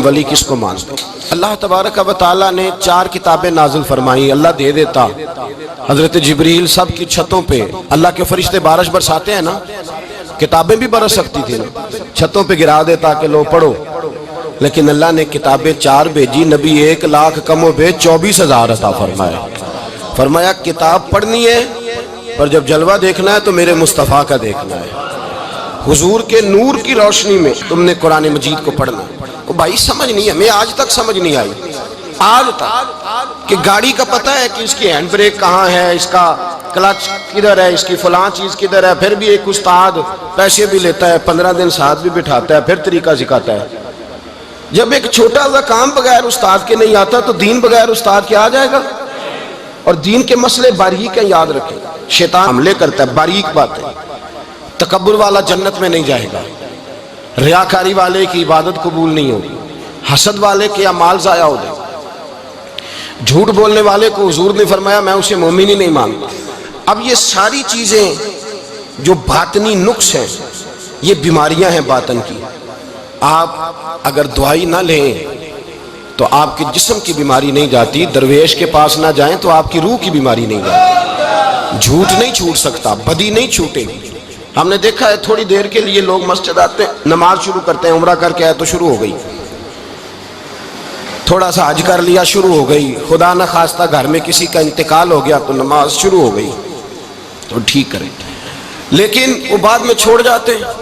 ولی کس کو مانتے؟ اللہ تبارک و تعالیٰ نے 4 کتابیں نازل فرمائی. اللہ دے دیتا حضرت جبریل سب کی چھتوں پہ، اللہ کے فرشتے بارش برساتے ہیں نا، کتابیں بھی برس سکتی تھی نا، چھتوں پہ گرا دیتا کہ لو پڑھو. لیکن اللہ نے کتابیں 4 بھیجی. نبی 1 لاکھ کم و بیش 24,000 عطا فرمایا. فرمایا کتاب پڑھنی ہے پر جب جلوہ دیکھنا ہے تو میرے مصطفیٰ کا دیکھنا ہے. حضور کے نور کی روشنی میں تم نے قرآن مجید کو پڑھنا. وہ بھائی سمجھ نہیں ہے، میں آج تک سمجھ نہیں آئی آج تک کہ گاڑی کا پتہ ہے کہ اس کی ہینڈ بریک کہاں ہے، اس کا کلچ کدھر ہے، اس کی فلاں چیز کدھر ہے. پھر بھی ایک استاد پیسے بھی لیتا ہے، 15 دن ساتھ بھی بٹھاتا ہے، پھر طریقہ سکھاتا ہے. جب ایک چھوٹا سا کام بغیر استاد کے نہیں آتا تو دین بغیر استاد کے آ جائے گا. اور دین کے مسئلے باریک ہیں، یاد رکھیں. شیطان حملے کرتا ہے، باریک باتیں. تکبر والا جنت میں نہیں جائے گا، ریاکاری والے کی عبادت قبول نہیں ہوگی، حسد والے کے اعمال ضائع ہو جائے، جھوٹ بولنے والے کو حضور نے فرمایا میں اسے مومن ہی نہیں مانتا. اب یہ ساری چیزیں جو باطنی نقص ہیں، یہ بیماریاں ہیں باطن کی. آپ اگر دوائی نہ لیں تو آپ کے جسم کی بیماری نہیں جاتی. درویش کے پاس نہ جائیں تو آپ کی روح کی بیماری نہیں جاتی. جھوٹ نہیں چھوٹ سکتا، بدی نہیں چھوٹے گی. ہم نے دیکھا ہے تھوڑی دیر کے لیے لوگ مسجد آتے ہیں، نماز شروع کرتے ہیں، عمرہ کر کے آئے تو شروع ہو گئی، تھوڑا سا حج کر لیا شروع ہو گئی، خدا نہ خواستہ گھر میں کسی کا انتقال ہو گیا تو نماز شروع ہو گئی. تو ٹھیک کریں، لیکن وہ بعد میں چھوڑ جاتے ہیں.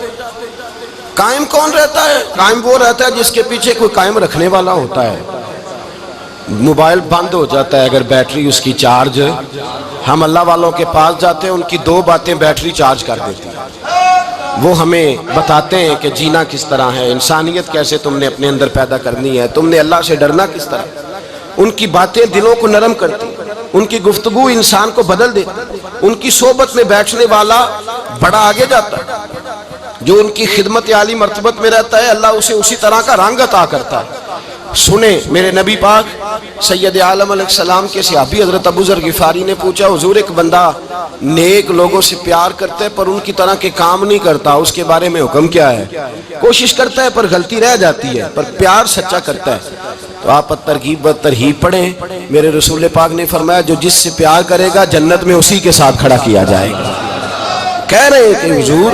قائم کون رہتا ہے؟ قائم وہ رہتا ہے جس کے پیچھے کوئی قائم رکھنے والا ہوتا ہے. موبائل بند ہو جاتا ہے اگر بیٹری اس کی چارج. ہم اللہ والوں کے پاس جاتے ہیں، ان کی 2 باتیں بیٹری چارج کر دیتی ہیں. وہ ہمیں بتاتے ہیں کہ جینا کس طرح ہے، انسانیت کیسے تم نے اپنے اندر پیدا کرنی ہے، تم نے اللہ سے ڈرنا کس طرح. ان کی باتیں دلوں کو نرم کرتی، ان کی گفتگو انسان کو بدل دیتی. ان کی صحبت میں بیٹھنے والا بڑا آگے جاتا ہے. جو ان کی خدمت عالی مرتبت میں رہتا ہے اللہ اسے اسی طرح کا رنگ عطا کرتا ہے. سنیں میرے نبی پاک سید عالم علیہ السلام کے صحابی حضرت ابو ذر غفاری نے پوچھا حضور ایک بندہ نیک لوگوں سے پیار کرتا ہے پر ان کی طرح کے کام نہیں کرتا، اس کے بارے میں حکم کیا ہے؟ کوشش کرتا ہے پر غلطی رہ جاتی ہے پر پیار سچا کرتا ہے. تو آپ ترغیب و ترہیب پڑھیں. میرے رسول پاک نے فرمایا جو جس سے پیار کرے گا جنت میں اسی کے ساتھ کھڑا کیا جائے گا. کہہ رہے ہیں کہ حضور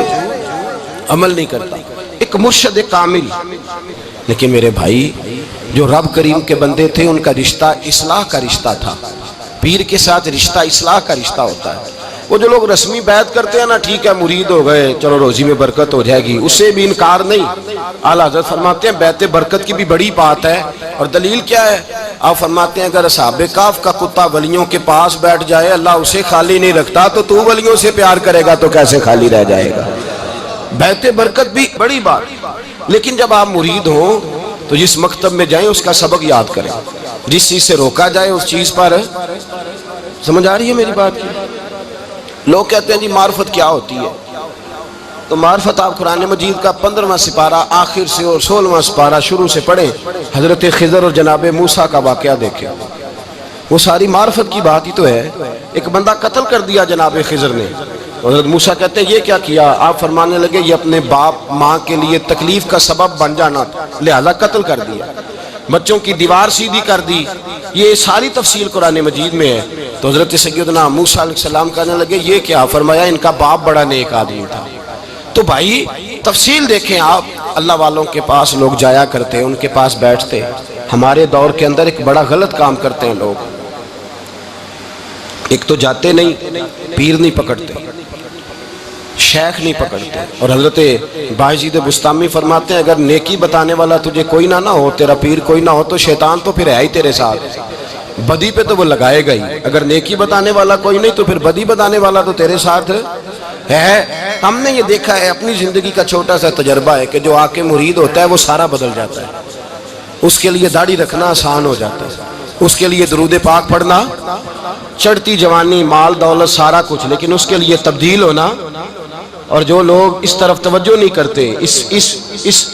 عمل نہیں کرتا، ایک مرشد کامل. لیکن میرے بھائی جو رب کریم کے بندے تھے ان کا رشتہ اصلاح کا رشتہ تھا. پیر کے ساتھ رشتہ اصلاح کا رشتہ ہوتا ہے. وہ جو لوگ رسمی بیعت کرتے ہیں نا، ٹھیک ہے مرید ہو گئے چلو روزی میں برکت ہو جائے گی، اس سے بھی انکار نہیں. اعلیٰ حضرت فرماتے ہیں بیعت برکت کی بھی بڑی بات ہے. اور دلیل کیا ہے؟ آپ فرماتے ہیں اگر اصحاب کہف کا کتا ولیوں کے پاس بیٹھ جائے اللہ اسے خالی نہیں رکھتا، تو ولیوں سے پیار کرے گا تو کیسے خالی رہ جائے گا. بیعت برکت بھی بڑی بات. لیکن جب آپ مرید ہوں تو جس مکتب میں جائیں اس کا سبق یاد کریں. جس چیز سے روکا جائے اس چیز پر. سمجھ آ رہی ہے میری بات کی؟ لوگ کہتے ہیں جی معرفت کیا ہوتی ہے؟ تو معرفت آپ قرآن مجید کا 15واں سپارہ آخر سے اور 16واں سپارہ شروع سے پڑھیں. حضرت خضر اور جناب موسیٰ کا واقعہ دیکھیں. وہ ساری معرفت کی بات ہی تو ہے. ایک بندہ قتل کر دیا جناب خضر نے. حضرت موسیٰ کہتے ہیں یہ کیا کیا؟ آپ فرمانے لگے یہ اپنے باپ ماں کے لیے تکلیف کا سبب بن جانا لہذا قتل کر دیا. بچوں کی دیوار سیدھی کر دی. یہ ساری تفصیل قرآن مجید میں ہے. تو حضرت سیدنا موسیٰ علیہ السلام کہنے لگے یہ کیا؟ فرمایا ان کا باپ بڑا نیک آدمی تھا. تو بھائی تفصیل دیکھیں آپ. اللہ والوں کے پاس لوگ جایا کرتے، ان کے پاس بیٹھتے. ہمارے دور کے اندر ایک بڑا غلط کام کرتے ہیں لوگ. ایک تو جاتے نہیں، پیر نہیں پکڑتے، شیخ نہیں پکڑتے. اور حضرت باجید بستامی فرماتے ہیں اگر نیکی بتانے والا تجھے کوئی نہ ہو، تیرا پیر کوئی نہ ہو تو شیطان تو پھر ہے ہی تیرے ساتھ. بدی پہ تو وہ لگائے گا ہی. اگر نیکی بتانے والا کوئی نہیں تو پھر بدی بتانے والا تو تیرے ساتھ ہے. ہم نے یہ دیکھا ہے، اپنی زندگی کا چھوٹا سا تجربہ ہے کہ جو آ کے مرید ہوتا ہے وہ سارا بدل جاتا ہے. اس کے لیے داڑھی رکھنا آسان ہو جاتا ہے، اس کے لیے درود پاک پڑھنا، چڑھتی جوانی مال دولت سارا کچھ، لیکن اس کے لیے تبدیل ہونا. اور جو لوگ اس طرف توجہ نہیں کرتے، اس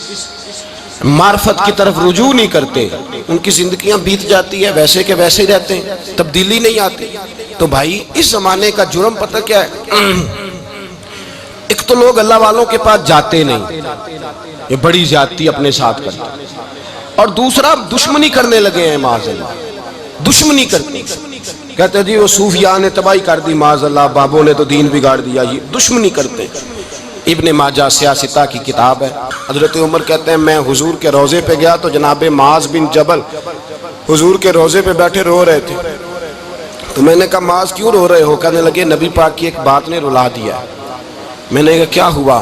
معرفت کی طرف رجوع نہیں کرتے، ان کی زندگیاں بیت جاتی ہے ویسے کہ ویسے ہی رہتے ہیں، تبدیلی نہیں آتی. تو بھائی اس زمانے کا جرم پتہ کیا ہے؟ ایک تو لوگ اللہ والوں کے پاس جاتے نہیں، یہ بڑی زیادتی اپنے ساتھ کرتے. اور دوسرا دشمنی کرنے لگے ہیں معاذ اللہ، دشمنی کرتے کہتے جی وہ صوفیاء نے تباہی کر دی معاذ اللہ، بابوں نے تو دین بگاڑ دیا، یہ دشمنی کرتے۔ ابن ماجہ سیاستہ کی کتاب ہے۔ حضرت عمر کہتے ہیں میں حضور کے روضے پہ گیا تو جناب معاذ بن جبل حضور کے روضے پہ بیٹھے رو رہے تھے، تو میں نے کہا معاذ کیوں رو رہے ہو؟ کہنے لگے نبی پاک کی ایک بات نے رلا دیا۔ میں نے کہا کیا ہوا؟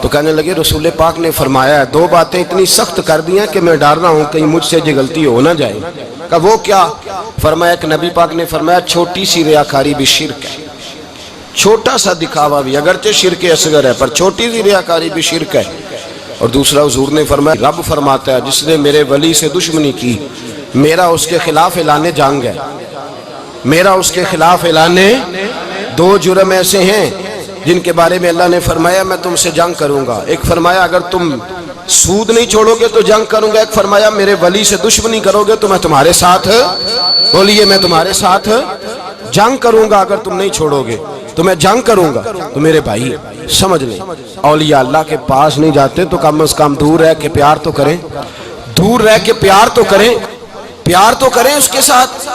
تو کہنے لگے رسول پاک نے فرمایا ہے، دو باتیں اتنی سخت کر دی ہیں کہ میں ڈر رہا ہوں کہیں مجھ سے یہ غلطی ہو نہ جائے۔ کہا وہ کیا؟ فرمایا کہ نبی پاک نے فرمایا چھوٹی سی ریاکاری بھی شرک ہے، چھوٹا سا دکھاوا بھی، اگرچہ شرک اصغر ہے پر چھوٹی سی ریاکاری بھی شرک ہے۔ اور دوسرا حضور نے فرمایا رب فرماتا ہے جس نے میرے ولی سے دشمنی کی میرا اس کے خلاف اعلان جنگ ہے، میرا اس کے خلاف اعلان۔ دو جرم ایسے ہیں جن کے بارے میں اللہ نے فرمایا میں تم سے جنگ کروں گا، ایک فرمایا اگر تم سود نہیں چھوڑو گے تو جنگ کروں گا، ایک فرمایا میرے ولی سے دشمنی کرو گے تو میں تمہارے ساتھ، بولیے میں تمہارے ساتھ جنگ کروں گا، اگر تم نہیں چھوڑو گے تو میں جنگ کروں گا۔ تو میرے بھائی سمجھ لیں اولیاء اللہ کے پاس نہیں جاتے تو کم از کم دور رہ کے پیار تو کریں، دور رہ کے پیار تو کریں، پیار تو کریں اس کے ساتھ۔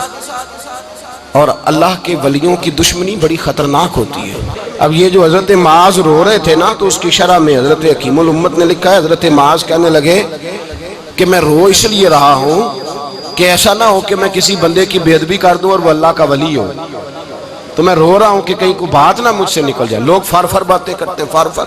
اور اللہ کے ولیوں کی دشمنی بڑی خطرناک ہوتی ہے۔ اب یہ جو حضرت معاذ رو رہے تھے نا تو اس کی شرح میں حضرت حکیم الامت نے لکھا ہے حضرت معاذ کہنے لگے کہ میں رو اس لیے رہا ہوں کہ ایسا نہ ہو کہ میں کسی بندے کی بے ادبی کر دوں اور وہ اللہ کا ولی ہو، تو میں رو رہا ہوں کہ کہیں کوئی بات نہ مجھ سے نکل جائے۔ لوگ فار فار باتیں کرتے ہیں، فار فار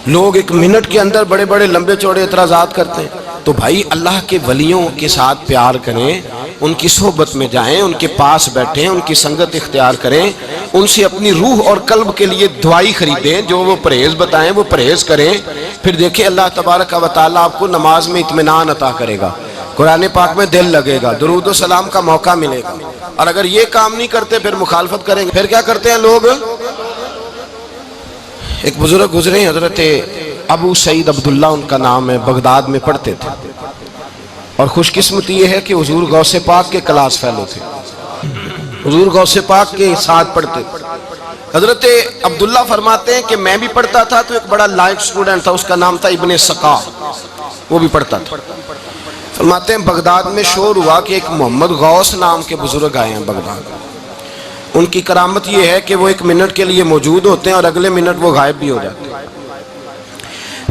لوگ ایک منٹ کے اندر بڑے بڑے لمبے چوڑے اعتراضات کرتے ہیں۔ تو بھائی اللہ کے ولیوں کے ساتھ پیار کریں، ان کی صحبت میں جائیں، ان کے پاس بیٹھیں، ان کی سنگت اختیار کریں، ان سے اپنی روح اور قلب کے لیے دعائی خریدیں، جو وہ پرہیز بتائیں وہ پرہیز کریں، پھر دیکھیں اللہ تبارک و تعالیٰ آپ کو نماز میں اطمینان عطا کرے گا، قرآن پاک میں دل لگے گا، درود و سلام کا موقع ملے گا۔ اور اگر یہ کام نہیں کرتے پھر مخالفت کریں گے۔ پھر کیا کرتے ہیں لوگ؟ ایک بزرگ گزرے حضرت ابو سعید عبداللہ ان کا نام ہے، بغداد میں پڑھتے تھے، اور خوش قسمتی یہ ہے کہ حضور غوث پاک کے کلاس فیلو تھے، حضور غوث پاک کے ساتھ پڑھتے تھے۔ حضرت عبداللہ فرماتے ہیں کہ میں بھی پڑھتا تھا تو ایک بڑا لائق سٹوڈنٹ تھا، اس کا نام تھا ابن سقا، وہ بھی پڑھتا تھا۔ فرماتے ہیں بغداد میں شور ہوا کہ ایک محمد غوث نام کے بزرگ آئے ہیں بغداد۔ ان کی کرامت یہ ہے کہ وہ ایک منٹ کے لیے موجود ہوتے ہیں اور اگلے منٹ وہ غائب بھی ہو جاتے ہیں۔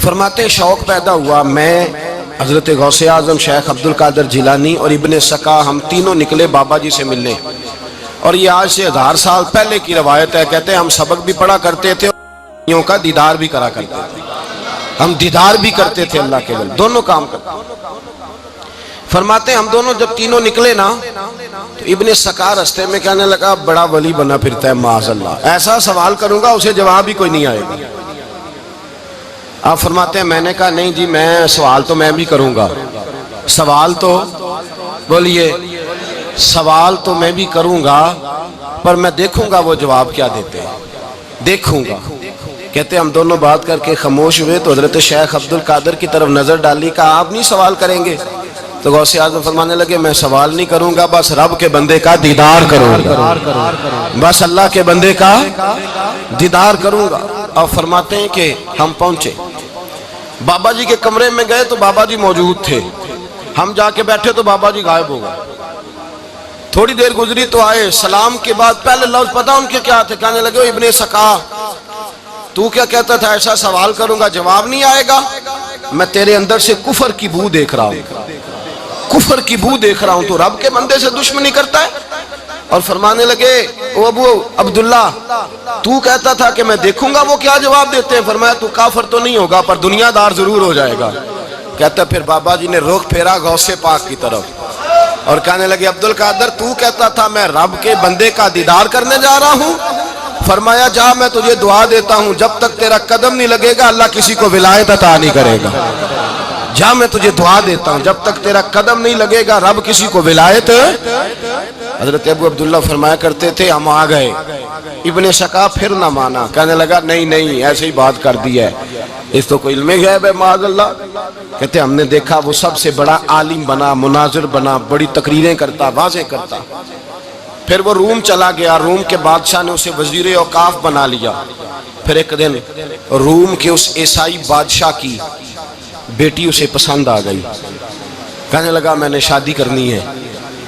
فرماتے ہیں شوق پیدا ہوا، میں حضرت غوث اعظم شیخ عبد القادر جیلانی اور ابن سقا ہم تینوں نکلے بابا جی سے ملنے، اور یہ آج سے 1000 سال پہلے کی روایت ہے۔ کہتے ہیں ہم سبق بھی پڑھا کرتے تھے اور کا دیدار بھی کرا کرتے تھے، ہم دیدار بھی کرتے تھے اللہ کے ولی، دونوں کام کرتے۔ فرماتے ہیں ہم دونوں جب تینوں نکلے نا تو ابن سقا رستے میں کہنے لگا بڑا ولی بنا پھرتا ہے معاذ اللہ، ایسا سوال کروں گا اسے جواب ہی کوئی نہیں آئے گا۔ آپ فرماتے ہیں میں نے کہا نہیں جی میں سوال تو میں بھی کروں گا، سوال تو بولیے سوال تو میں بھی کروں گا، پر میں دیکھوں گا وہ جواب کیا دیتے ہیں، دیکھوں گا۔ کہتے ہیں ہم دونوں بات کر کے خاموش ہوئے تو حضرت شیخ عبد القادر کی طرف نظر ڈالی، کہا آپ نہیں سوال کریں گے؟ تو غوث اعظم فرمانے لگے میں سوال نہیں کروں گا، بس رب کے بندے کا دیدار کروں گا، بس اللہ کے بندے کا دیدار کروں گا۔ اور فرماتے ہیں کہ ہم پہنچے بابا جی کے کمرے میں، گئے تو بابا جی موجود تھے، ہم جا کے بیٹھے تو بابا جی غائب ہو گئے۔ تھوڑی دیر گزری تو آئے، سلام کے بعد پہلے لفظ پتہ ان کے کیا تھے؟ کہنے لگے ابن سقا تو کیا کہتا تھا ایسا سوال کروں گا جواب نہیں آئے گا؟ میں تیرے اندر سے کفر کی بو دیکھ رہا ہوں، کفر کی بو دیکھ رہا ہوں، تو رب کے بندے سے دشمنی کرتا ہے۔ اور فرمانے لگے او ابو عبداللہ تو کہتا تھا کہ میں دیکھوں گا وہ کیا جواب دیتے ہیں۔ فرمایا تو کافر تو نہیں ہوگا پر دنیا دار ضرور ہو جائے گا۔ کہتا پھر بابا جی نے رخ پھیرا غوث پاک کی طرف اور کہنے لگے عبد القادر تو کہتا تھا میں رب کے بندے کا دیدار کرنے جا رہا ہوں، فرمایا جا میں تجھے دعا دیتا ہوں جب تک تیرا قدم نہیں لگے گا اللہ کسی کو ولایت عطا نہیں کرے گا، جا میں تجھے دعا دیتا ہوں جب تک تیرا قدم نہیں لگے گا رب کسی کو ولایت۔ حضرت ابو عبداللہ فرمایا کرتے تھے ہم آ گئے، ابن سقا پھر نہ مانا، کہنے لگا نہیں نہیں ایسے ہی بات کر دی ہے، اس تو کوئی علم غیب ہے معاذ اللہ۔ کہتے ہم نے دیکھا وہ سب سے بڑا عالم بنا، مناظر بنا، بڑی تقریریں کرتا، واضح کرتا۔ پھر وہ روم چلا گیا، روم کے بادشاہ نے اسے وزیر اوقاف بنا لیا۔ پھر ایک دن روم کے اس عیسائی بادشاہ کی بیٹی اسے پسند آ گئی، کہنے لگا میں نے شادی کرنی ہے۔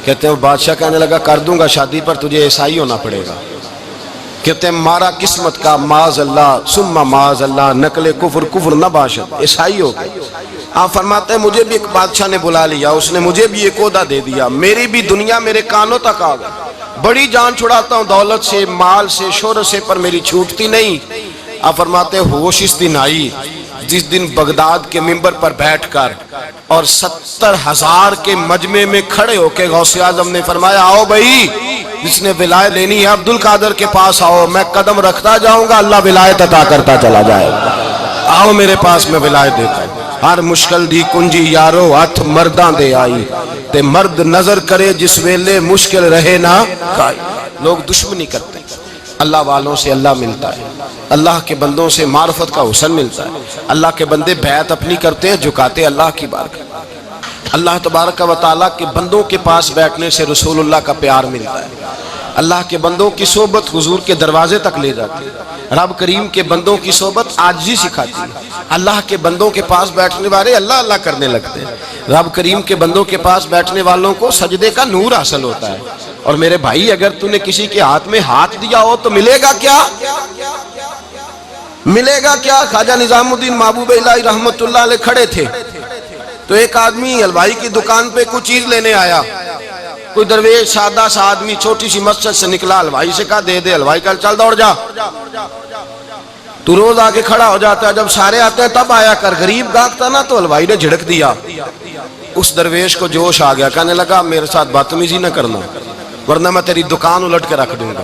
کہتے ہیں بادشاہ کہنے لگا کر دوں گا شادی، پر تجھے عیسائی ہونا پڑے گا۔ کہتے ہیں مارا قسمت کا معاذ اللہ ثم معاذ اللہ، نقل کفر کفر نہ باشد، عیسائی ہو گئے۔ آپ فرماتے ہیں مجھے بھی ایک بادشاہ نے بلا لیا، اس نے مجھے بھی ایک عہدہ دے دیا، میری بھی دنیا میرے کانوں تک آ گئی، بڑی جان چھڑاتا ہوں دولت سے، مال سے، شہرت سے، پر میری چھوٹتی نہیں۔ آپ فرماتے ہیں ہوش اس دن آئی جس دن بغداد کے منبر پر بیٹھ کر اور 70,000 کے مجمع میں کھڑے ہو کے غوث اعظم نے فرمایا آؤ بھائی، جس نے ولایت لینی ہے عبد القادر کے پاس آؤ، میں قدم رکھتا جاؤں گا، اللہ ولایت عطا کرتا چلا جائے گا، آؤ میرے پاس میں ولایت دیتا ہوں۔ ہر مشکل دی کنجی یارو ہاتھ مرداں دے آئی، تے مرد نظر کرے جس ویلے مشکل رہے نہ کائی۔ لوگ دشمنی کرتے ہیں، اللہ والوں سے اللہ ملتا ہے، اللہ کے بندوں سے معرفت کا حسن ملتا ہے، اللہ کے بندے بیعت اپنی کرتے ہیں، جھکاتے اللہ کی بارگاہ۔ اللہ تبارک و تعالیٰ کے بندوں کے پاس بیٹھنے سے رسول اللہ کا پیار ملتا ہے، اللہ کے بندوں کی صحبت حضور کے دروازے تک لے جاتی ہے، رب کریم کے بندوں کی صحبت عاجزی سکھاتی ہے، اللہ کے بندوں کے پاس بیٹھنے والے اللہ اللہ کرنے لگتے ہیں، رب کریم کے بندوں کے پاس بیٹھنے والوں کو سجدے کا نور حاصل ہوتا ہے۔ اور میرے بھائی اگر تو نے کسی کے ہاتھ میں ہاتھ دیا ہو تو ملے گا کیا؟ ملے گا کیا؟ خواجہ نظام الدین محبوب الہی رحمت اللہ علیہ کھڑے تھے تو ایک آدمی حلوائی کی دکان پہ کچھ چیز لینے آیا، کوئی درویش سادہ سا آدمی چھوٹی سی مسجد سے نکلا، حلوائی سے کہا دے دے، حلوائی کہا چل دوڑ جا، تو روز آگے کھڑا ہو جاتا ہے، جب سارے آتے ہیں تب آیا کر، غریب گاہک تھا نا تو حلوائی نے جھڑک دیا، اس درویش کو جوش آ گیا، کہنے لگا میرے ساتھ بدتمیزی نہ کرنا ورنہ میں تیری دکان الٹ کے رکھ دوں گا،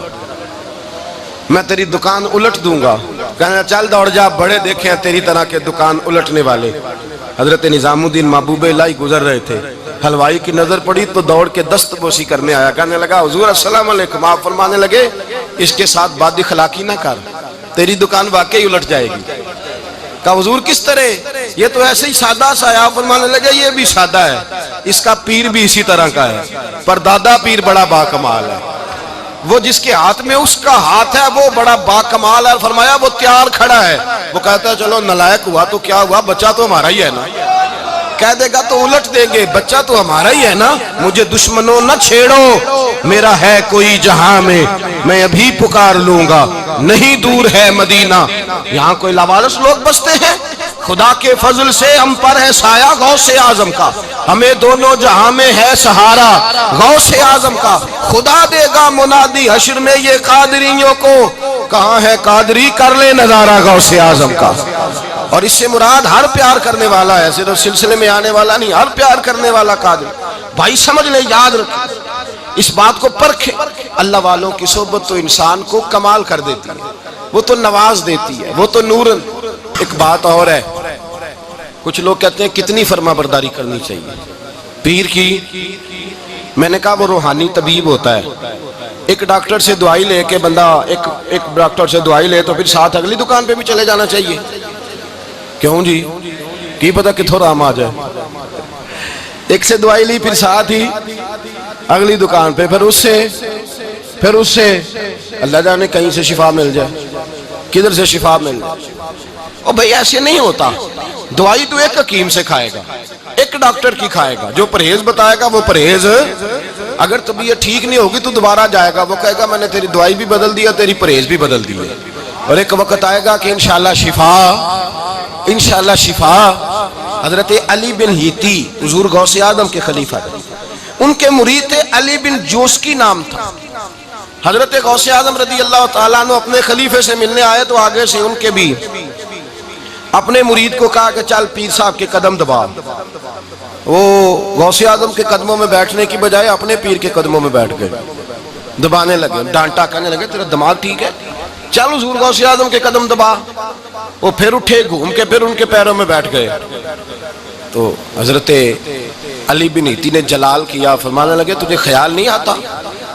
میں تیری دکان الٹ دوں گا۔ کہنے چل دوڑ جا، بڑے دیکھے ہیں تیری طرح کے دکان الٹنے والے۔ حضرت نظام الدین محبوب الہی گزر رہے تھے، حلوائی کی نظر پڑی تو دوڑ کے دست بوسی کرنے آیا، کہنے لگا حضور السلام علیکم۔ آپ فرمانے لگے اس کے ساتھ بد اخلاقی نہ کر، تیری دکان واقعی الٹ جائے گی۔ کہا حضور کس طرح؟ یہ تو ایسے ہی سادہ سا ہے۔ آپ فرمانے لگے یہ بھی سادہ ہے، اس کا پیر بھی اسی طرح کا ہے، پر دادا پیر بڑا باکمال ہے، وہ جس کے ہاتھ میں اس کا ہاتھ ہے وہ بڑا باکمال ہے۔ فرمایا وہ تیار کھڑا ہے، وہ کہتا ہے چلو نالائق ہوا تو کیا ہوا، بچہ تو ہمارا ہی ہے نا، کہہ دے گا تو الٹ دیں گے، بچہ تو ہمارا ہی ہے نا، مجھے دشمنوں نہ چھیڑو، میرا ہے کوئی جہاں میں ابھی پکار لوں گا، نہیں دور ہے مدینہ۔ یہاں کوئی لاوارث لوگ بستے ہیں، خدا کے فضل سے ہم پر ہے سایہ غوث اعظم کا، ہمیں دونوں جہاں میں ہے سہارا غوث اعظم کا، خدا دے گا منادی حشر میں یہ قادریوں کو، کہاں ہے قادری کر لے نظارہ غوث اعظم کا۔ اور اس سے مراد ہر پیار کرنے والا ہے، صرف سلسلے میں آنے والا نہیں، ہر پیار کرنے والا قادر۔ بھائی سمجھ لیں، یاد رکھیں، اس بات کو پرکھیں، اللہ والوں کی صحبت تو انسان کو کمال کر دیتی ہے، وہ تو نواز دیتی ہے، وہ تو نورن۔ ایک بات اور ہے، کچھ لوگ کہتے ہیں کتنی فرما برداری کرنی چاہیے پیر کی؟ میں نے کہا وہ روحانی طبیب ہوتا ہے، ایک ڈاکٹر سے دوائی لے کے بندہ ایک ڈاکٹر سے دوائی لے تو پھر ساتھ اگلی دکان پہ بھی چلے جانا چاہیے، کیوں جی؟ کی پتہ کتھوں رام آ جائے، ایک سے دوائی لی پھر ساتھ ہی اگلی دکان پہ، پھر اس سے اللہ جانے کہیں سے شفا مل جائے، کدھر سے شفا مل جائے۔ اور بھئی ایسے نہیں ہوتا، دوائی تو ایک حکیم سے کھائے گا، ایک ڈاکٹر کی کھائے گا، جو پرہیز بتائے گا وہ پرہیز، اگر طبیعت ٹھیک نہیں ہوگی تو دوبارہ جائے گا، وہ کہے گا میں نے تیری دوائی بھی بدل دیا، تیری پرہیز بھی بدل دی ہے، اور ایک وقت آئے گا کہ انشاءاللہ شفا۔ حضرت علی بن ہیتی حضور غوث اعظم کے خلیفہ تھے، ان کے مرید تھے علی بن جوسکی نام تھا۔ حضرت غوث اعظم رضی اللہ تعالیٰ عنہ اپنے خلیفے سے ملنے آئے تو آگے سے ان کے بھی اپنے مرید کو کہا کہ چل پیر صاحب کے قدم دبا۔ وہ غوث اعظم کے قدموں میں بیٹھنے کی بجائے اپنے پیر کے قدموں میں بیٹھ گئے، دبانے لگے، ڈانٹا، کہنے لگے تیرا دماغ ٹھیک ہے، چل حضور غوث اعظم کے قدم دبا۔ وہ پھر اٹھے، گھوم کے پھر ان کے پیروں میں بیٹھ گئے، تو حضرت علی بن ہیتی نے جلال کیا، فرمانے لگے تجھے خیال نہیں آتا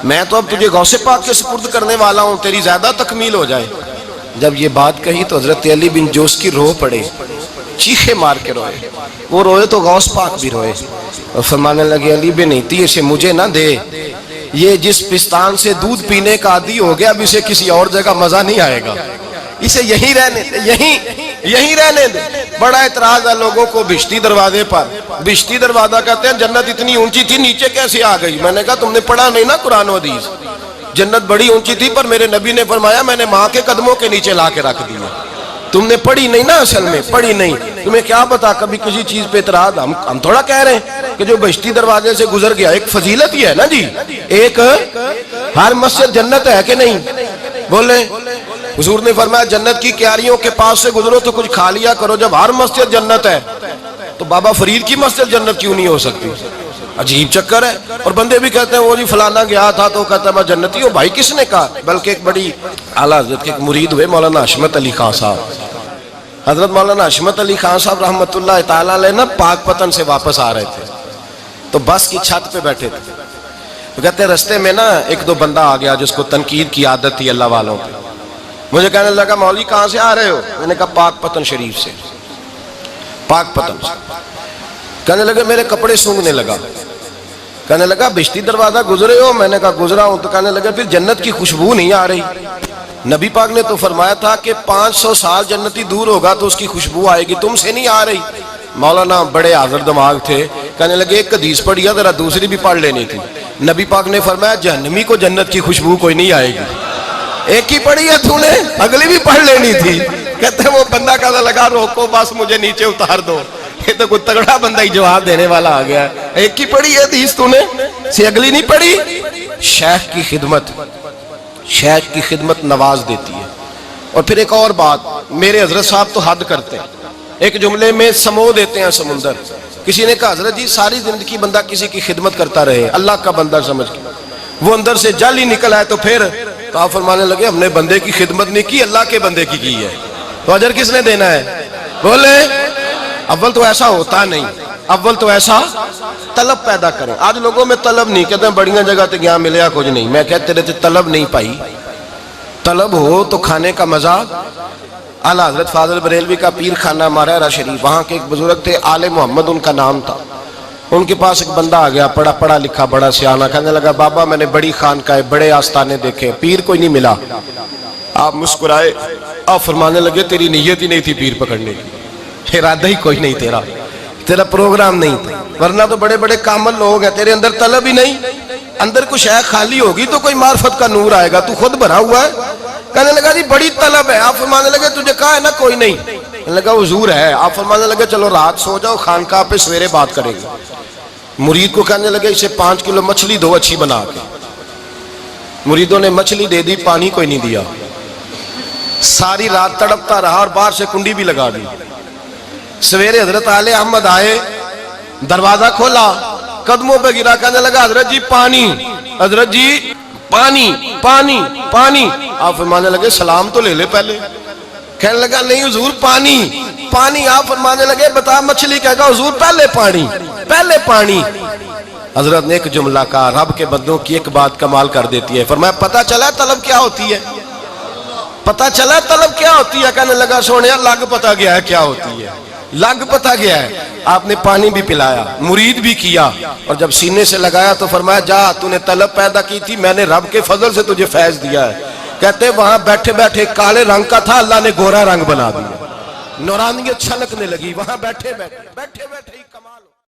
میں تو اب تجھے غوث پاک کے سپرد کرنے والا ہوں، تیری زیادہ تکمیل ہو جائے۔ جب یہ بات کہی تو حضرت علی بن جوسکی رو پڑے، چیخے مار کے روئے، وہ روئے تو غوث پاک بھی روئے، اور فرمانے لگے علی بن ہیتی اسے مجھے نہ دے، یہ جس پستان سے دودھ پینے کا عادی ہو گیا اب اسے کسی اور جگہ مزہ نہیں آئے گا، اسے یہیں رہنے، یہیں رہنے دے. بڑا اعتراض ہے لوگوں کو بہشتی دروازے پر. بہشتی دروازہ کہتے ہیں جنت اتنی اونچی تھی نیچے کیسے آ گئی؟ میں نے کہا تم نے پڑھا نہیں نا قرآن و حدیث. جنت بڑی اونچی تھی پر میرے نبی نے فرمایا میں نے ماں کے قدموں کے نیچے لا کے رکھ دیا. تم نے پڑھی نہیں نا، اصل میں پڑھی نہیں. تمہیں کیا پتا کبھی کسی چیز پہ اعتراض. ہم تھوڑا کہہ رہے ہیں کہ جو بہشتی دروازے سے گزر گیا ایک فضیلت ہی ہے نا جی. ایک ہر مسجد جنت ہے کہ نہیں؟ بولے. حضور نے فرمایا جنت کی کیاریوں کے پاس سے گزرو تو کچھ کھا لیا کرو. جب ہر مسجد جنت ہے تو بابا فرید کی مسجد جنت کیوں نہیں ہو سکتی؟ عجیب چکر ہے. اور بندے بھی کہتے ہیں وہ جی فلانا گیا تھا تو کہتا ہے میں جنتی ہوں. بھائی کس نے کہا؟ بلکہ ایک بڑی اعلیٰ حضرت کے ایک مرید ہوئے مولانا حشمت علی خان صاحب. حضرت مولانا حشمت علی خان صاحب رحمۃ اللہ تعالیٰ علیہ نا پاک پتن سے واپس آ رہے تھے تو بس کی چھت پہ بیٹھے تھے. تو کہتے ہیں رستے میں نا ایک دو بندہ آ گیا جس کو تنقید کی عادت تھی اللہ والوں پہ. مجھے کہنے لگا مولوی کہاں سے آ رہے ہو؟ میں نے کہا پاک پتن شریف سے. پاک پتن سے. کہنے لگے میرے کپڑے سونگنے لگا. کہنے لگا بہشتی دروازہ گزرے ہو؟ میں نے کہا گزرا ہوں. تو کہنے لگا پھر جنت کی خوشبو نہیں آ رہی؟ نبی پاک نے تو فرمایا تھا کہ 500 سال جنتی دور ہوگا تو اس کی خوشبو آئے گی، تم سے نہیں آ رہی. مولانا بڑے حاضر دماغ تھے. کہنے لگے ایک حدیث پڑھی ہے ذرا دوسری بھی پڑھ لینی تھی. نبی پاک نے فرمایا جہنمی کو جنت کی خوشبو کوئی نہیں آئے گی. ایک ہی پڑھی ہے تو نے، اگلی بھی پڑھ لینی تھی. کہتے ہیں وہ بندہ کہنے لگا روکو بس مجھے نیچے اتار دو. یہ تو کوئی تگڑا بندہ ہی جواب دینے والا آ گیا. ایک ہی پڑھی ہے حدیث تو نے، سے اگلی نہیں پڑھی. شیخ کی خدمت، شیخ کی خدمت نواز دیتی ہے. اور پھر ایک اور بات، میرے حضرت صاحب تو حد کرتے ہیں. ایک جملے میں سمو دیتے ہیں سمندر. کسی نے کہا حضرت جی ساری زندگی بندہ کسی کی خدمت کرتا رہے اللہ کا بندہ سمجھ کے، وہ اندر سے جل ہی نکل آئے تو پھر تو آپ فرمانے لگے ہم نے بندے کی خدمت نہیں کی اللہ کے بندے کی ہے تو اجر کس نے دینا ہے؟ بولے. اول تو ایسا ہوتا نہیں، اول تو ایسا طلب پیدا کریں. آج لوگوں میں طلب نہیں. کہتے ہیں بڑیاں جگہ تے گیا ملیا کچھ نہیں. میں کہتے رہتے طلب نہیں پائی. طلب ہو تو کھانے کا مزہ. اعلیٰ حضرت فاضل بریلوی کا پیر خانہ مارہرہ شریف، وہاں کے ایک بزرگ تھے آل محمد ان کا نام تھا. ان کے پاس ایک بندہ آ گیا پڑھا لکھا بڑا سیانہ. کہنے لگا بابا میں نے بڑی خانقاہیں بڑے آستانے دیکھے پیر کوئی نہیں ملا. آپ مسکرائے. آپ فرمانے لگے تیری نیت ہی نہیں تھی پیر پکڑنے کی، ارادہ ہی کوئی نہیں تیرا پروگرام نہیں تھا. ورنہ تو بڑے بڑے کامل لوگ ہیں، تیرے اندر طلب ہی نہیں. اندر کچھ شے خالی ہوگی تو کوئی معرفت کا نور آئے گا. تو خود بھرا ہوا ہے. کہنے لگا جی بڑی طلب ہے. آپ فرمانے لگے تجھے کہا ہے نا کوئی نہیں. کہنے لگا حضور ہے. آپ فرمانے لگے چلو رات سو جاؤ خانقاہ پہ سویرے بات کریں گے. مرید کو کہنے لگے اسے 5 کلو مچھلی دو اچھی بنا کے. مریدوں نے مچھلی دے دی، پانی کوئی نہیں دیا. ساری رات تڑپتا رہا اور باہر سے کنڈی بھی لگا دی. سویرے حضرت آل احمد آئے، دروازہ کھولا، قدموں پہ گرا. کہنے لگا حضرت جی پانی، حضرت جی پانی پانی پانی. آپ فرمانے لگے سلام تو لے لے پہلے. کہنے لگا نہیں حضور پانی پانی. آپ فرمانے لگے بتا مچھلی کہے گا حضور پہلے پانی پہلے پانی. حضرت نے ایک جملہ کہا، رب کے بندوں کی ایک بات کمال کر دیتی ہے. فرمایا پتہ چلا طلب کیا ہوتی ہے؟ پتہ چلا طلب کیا ہوتی ہے؟ کہنے لگا سونے لگ پتہ گیا ہے کیا ہوتی ہے، لگ پتہ گیا ہے. آپ نے پانی بھی پلایا، مرید بھی کیا، اور جب سینے سے لگایا تو فرمایا جا تو نے طلب پیدا کی تھی، میں نے رب کے فضل سے تجھے فیض دیا ہے. کہتے وہاں بیٹھے بیٹھے کالے رنگ کا تھا، اللہ نے گورا رنگ بنا دیا. نورانیت چھلکنے لگی وہاں بیٹھے بیٹھے ہی کمال.